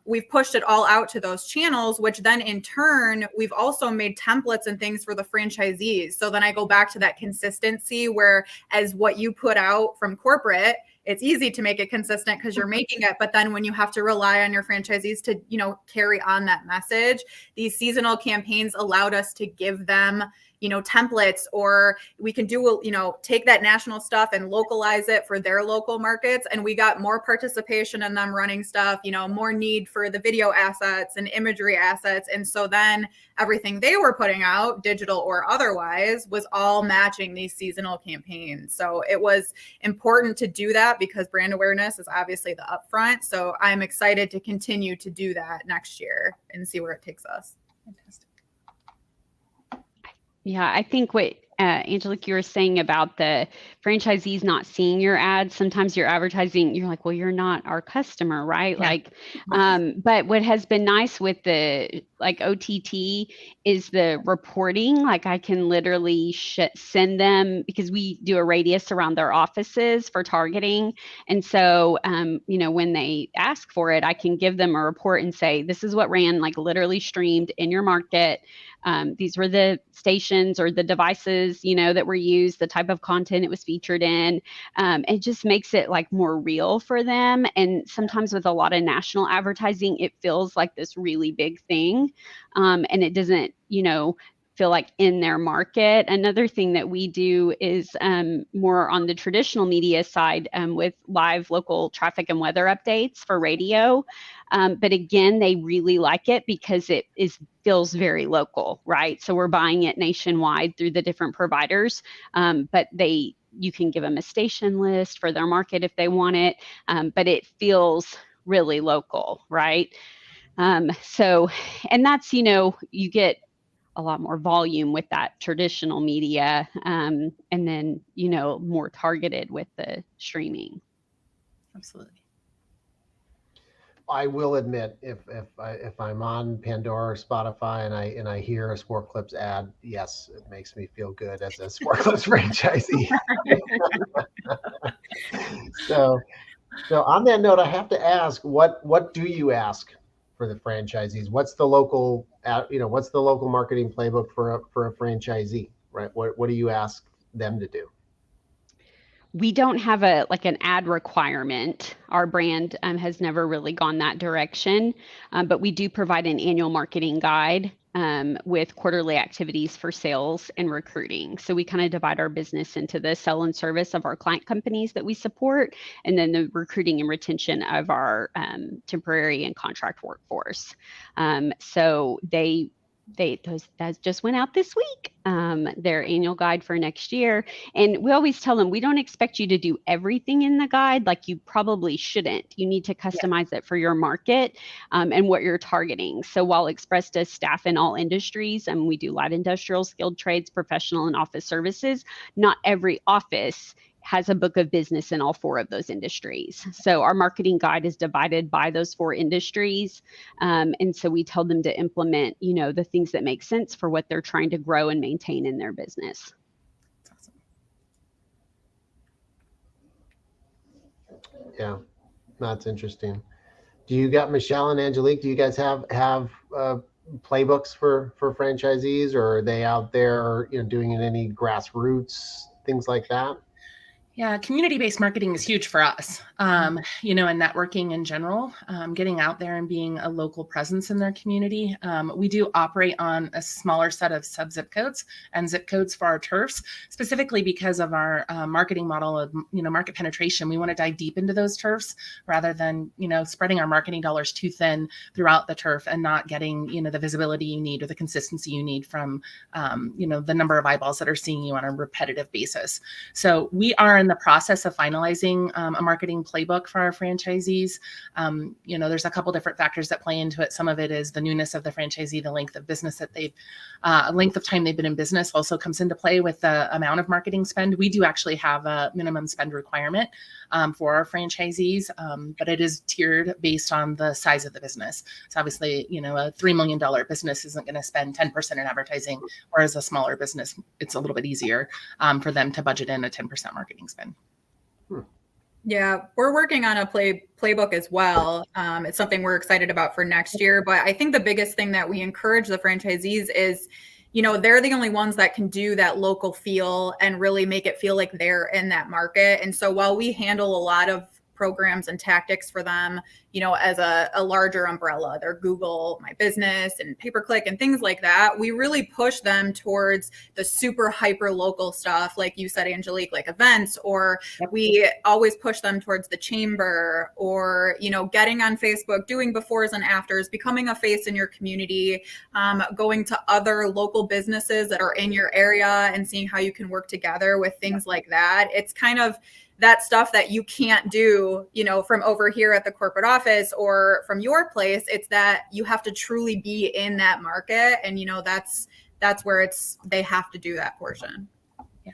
We've pushed it all out to those channels, which then in turn, we've also made templates and things for the franchisees. So then I go back to that consistency, where as what you put out from corporate, it's easy to make it consistent because you're making it. But then when you have to rely on your franchisees to, carry on that message, these seasonal campaigns allowed us to give them, templates, or we can do, take that national stuff and localize it for their local markets. And we got more participation in them running stuff, more need for the video assets and imagery assets. And so then everything they were putting out, digital or otherwise, was all matching these seasonal campaigns. So it was important to do that because brand awareness is obviously the upfront. So I'm excited to continue to do that next year and see where it takes us. Fantastic. Yeah, I think what Angelique, you were saying about the franchisees not seeing your ads. Sometimes you're advertising, you're like, well, you're not our customer, right? Yeah. But what has been nice with the OTT is the reporting. Like, I can literally send them, because we do a radius around their offices for targeting. And so, when they ask for it, I can give them a report and say, this is what ran, literally streamed in your market. These were the stations or the devices, that were used, the type of content it was featured in. It just makes it more real for them. And sometimes with a lot of national advertising, it feels like this really big thing. And it doesn't, feel like in their market. Another thing that we do is more on the traditional media side with live local traffic and weather updates for radio. But again, they really like it because it feels very local, right? So we're buying it nationwide through the different providers, but you can give them a station list for their market if they want it, but it feels really local, right? So, and that's, you get a lot more volume with that traditional media, and then, more targeted with the streaming. Absolutely. I will admit, if I'm on Pandora or Spotify and I hear a Sport Clips ad, yes, it makes me feel good as a Sport Clips franchisee. So on that note, I have to ask, what do you ask for the franchisees? What's the local marketing playbook for a franchisee, right? What do you ask them to do? We don't have an ad requirement. Our brand has never really gone that direction, but we do provide an annual marketing guide with quarterly activities for sales and recruiting. So we kind of divide our business into the sell and service of our client companies that we support, and then the recruiting and retention of our temporary and contract workforce. So That just went out this week, their annual guide for next year. And we always tell them, we don't expect you to do everything in the guide. Like, you probably shouldn't. You need to customize it for your market and what you're targeting. So while Express does staff in all industries, and we do light industrial, skilled trades, professional, and office services, not every office has a book of business in all 4 of those industries. So our marketing guide is divided by those 4 industries. And so we tell them to implement, the things that make sense for what they're trying to grow and maintain in their business. Yeah, that's interesting. Do you got Michelle and Angelique? Do you guys have playbooks for franchisees, or are they out there, doing any grassroots things like that? Yeah, community-based marketing is huge for us, and networking in general, getting out there and being a local presence in their community. We do operate on a smaller set of sub-zip codes and zip codes for our turfs, specifically because of our marketing model of, market penetration. We want to dive deep into those turfs rather than, spreading our marketing dollars too thin throughout the turf and not getting, the visibility you need or the consistency you need from, the number of eyeballs that are seeing you on a repetitive basis. So we are in the process of finalizing a marketing playbook for our franchisees. There's a couple different factors that play into it. Some of it is the newness of the franchisee, the length of business that length of time they've been in business also comes into play with the amount of marketing spend. We do actually have a minimum spend requirement for our franchisees, but it is tiered based on the size of the business. So obviously, a $3 million business isn't going to spend 10% in advertising, whereas a smaller business, it's a little bit easier for them to budget in a 10% marketing spend. Yeah, we're working on a playbook as well. It's something we're excited about for next year. But I think the biggest thing that we encourage the franchisees is, they're the only ones that can do that local feel and really make it feel like they're in that market. And so while we handle a lot of programs and tactics for them, as a larger umbrella, their Google My Business and pay-per-click and things like that, we really push them towards the super hyper local stuff, like you said, Angelique, like events, or we always push them towards the chamber, or, getting on Facebook, doing befores and afters, becoming a face in your community, going to other local businesses that are in your area and seeing how you can work together with things like that. It's kind of that stuff that you can't do, from over here at the corporate office or from your place. It's that you have to truly be in that market. And, that's where they have to do that portion. Yeah,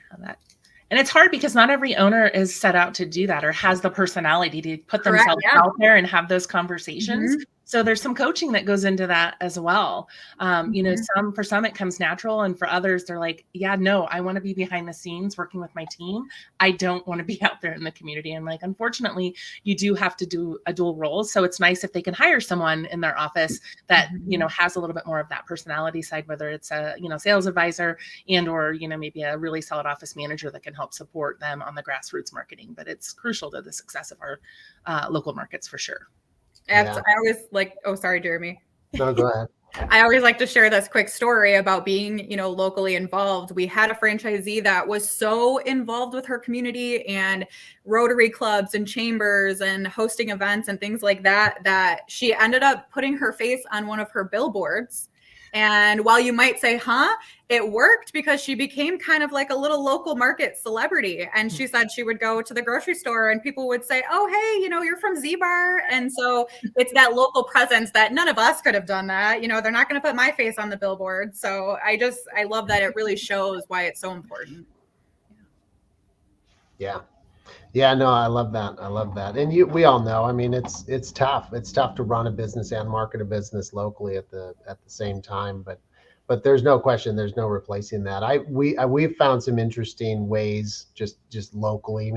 and it's hard because not every owner is set out to do that or has the personality to put themselves out there and have those conversations. Mm-hmm. So there's some coaching that goes into that as well. For some it comes natural, and for others they're like, yeah, no, I want to be behind the scenes working with my team. I don't want to be out there in the community. And like, unfortunately, you do have to do a dual role. So it's nice if they can hire someone in their office that, has a little bit more of that personality side, whether it's a, sales advisor or, maybe a really solid office manager that can help support them on the grassroots marketing. But it's crucial to the success of our local markets for sure. Yeah. I always sorry, Jeremy. No, go ahead. I always like to share this quick story about being, locally involved. We had a franchisee that was so involved with her community and Rotary clubs and chambers and hosting events and things like that, that she ended up putting her face on one of her billboards. And while you might say, it worked because she became kind of like a little local market celebrity. And she said she would go to the grocery store and people would say, oh, hey, you're from Z-Bar. And so it's that local presence that none of us could have done that. They're not going to put my face on the billboard. So I love that it really shows why it's so important. Yeah. Yeah, no, I love that. And we all know, it's tough. It's tough to run a business and market a business locally at the same time, but there's no question, there's no replacing that. We've found some interesting ways just locally.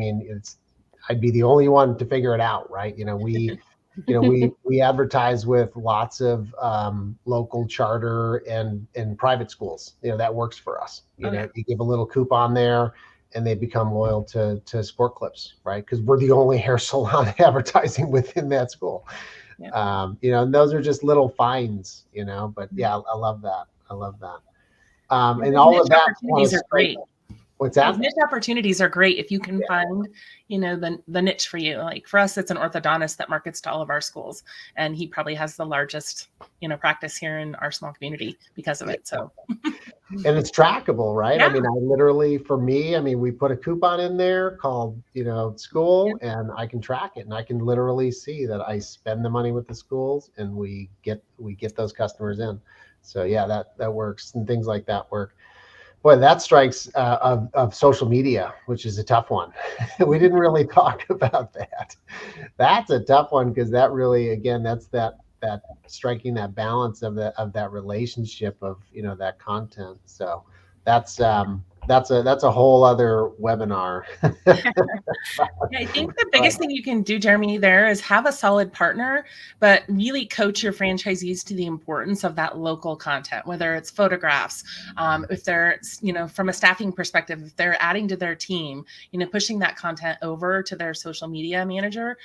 I'd be the only one to figure it out, right? We advertise with lots of local charter and private schools. That works for us. You give a little coupon there, and they become loyal to Sport Clips, right? Because we're the only hair salon advertising within that school. Yeah. And those are just little finds, but yeah, I love that. And all of that. These are great. What's that? Those niche opportunities are great if you can find, the niche for you. Like for us, it's an orthodontist that markets to all of our schools, and he probably has the largest, practice here in our small community because of it. So, and it's trackable, right? Yeah. I mean, for me, we put a coupon in there called, school, and I can track it, and I can literally see that I spend the money with the schools, and we get those customers in. So yeah, that works, and things like that work. Boy, that strikes of social media, which is a tough one. We didn't really talk about that. That's a tough one because that really, again, that's that striking that balance of that relationship of that content. So that's a whole other webinar. Yeah, I think the biggest thing you can do, Jeremy, there is have a solid partner, but really coach your franchisees to the importance of that local content, whether it's photographs, if they're, from a staffing perspective, if they're adding to their team, pushing that content over to their social media manager,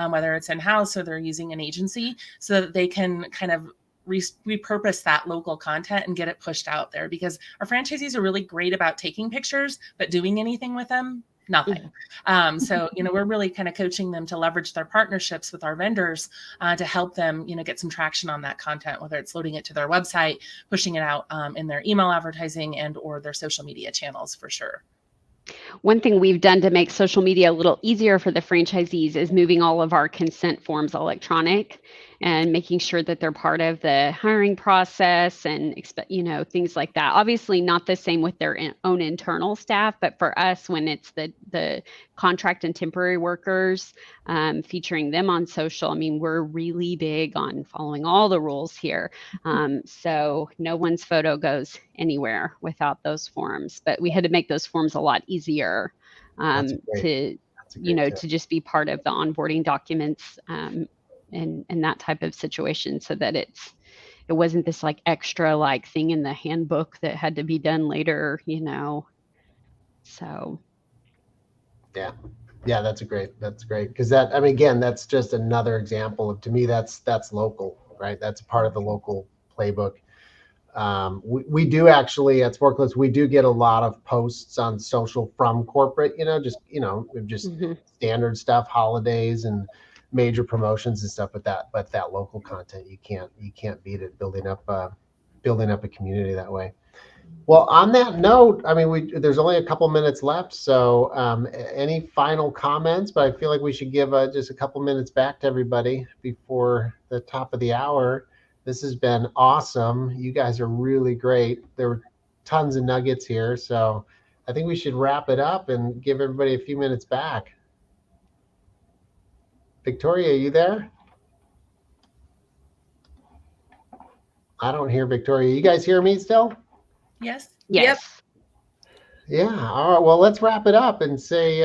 whether it's in-house or they're using an agency, so that they can kind of repurpose that local content and get it pushed out there, because our franchisees are really great about taking pictures, but doing anything with them, nothing. So, we're really kind of coaching them to leverage their partnerships with our vendors to help them, get some traction on that content, whether it's loading it to their website, pushing it out in their email advertising and or their social media channels for sure. One thing we've done to make social media a little easier for the franchisees is moving all of our consent forms electronic and making sure that they're part of the hiring process and things like that. Obviously not the same with their own internal staff, but for us, when it's the contract and temporary workers, featuring them on social, we're really big on following all the rules here. So no one's photo goes anywhere without those forms, but we had to make those forms a lot easier to just be part of the onboarding documents and that type of situation, so that it wasn't this extra thing in the handbook that had to be done later, so. Yeah, that's great because that, again, that's just another example of, to me, that's local, right? That's part of the local playbook. We do actually at Sporkless, we do get a lot of posts on social from corporate, just standard stuff, holidays and major promotions and stuff, but that local content, you can't beat it, building up a community that way. Well, on that note, there's only a couple minutes left, so any final comments? But I feel like we should give just a couple minutes back to everybody before the top of the hour. This has been awesome. You guys are really great. There were tons of nuggets here, so I think we should wrap it up and give everybody a few minutes back. Victoria, are you there? I don't hear Victoria. You guys hear me still? Yes. Yes. Yeah. All right. Well, let's wrap it up and say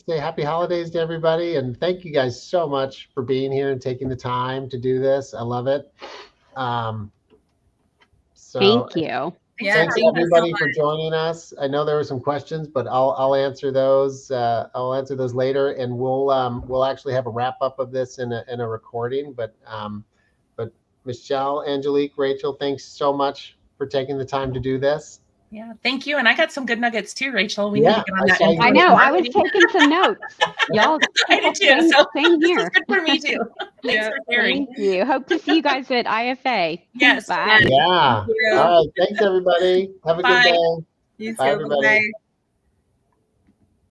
happy holidays to everybody. And thank you guys so much for being here and taking the time to do this. I love it. Thank you. Thanks everybody for joining us. I know there were some questions, but I'll answer those. I'll answer those later, and we'll actually have a wrap up of this in a recording. But Michelle, Angelique, Rachel, thanks so much for taking the time to do this. Yeah, thank you. And I got some good nuggets too, Rachel. We need to get on that. I know. I was taking some notes. Y'all, I did too. So same here. This is good for me too. Thanks for sharing. Thank you. Hope to see you guys at IFA. Yes. Bye. Yeah. All right. Thanks, everybody. Have a good day. You too. Bye, everybody. Bye.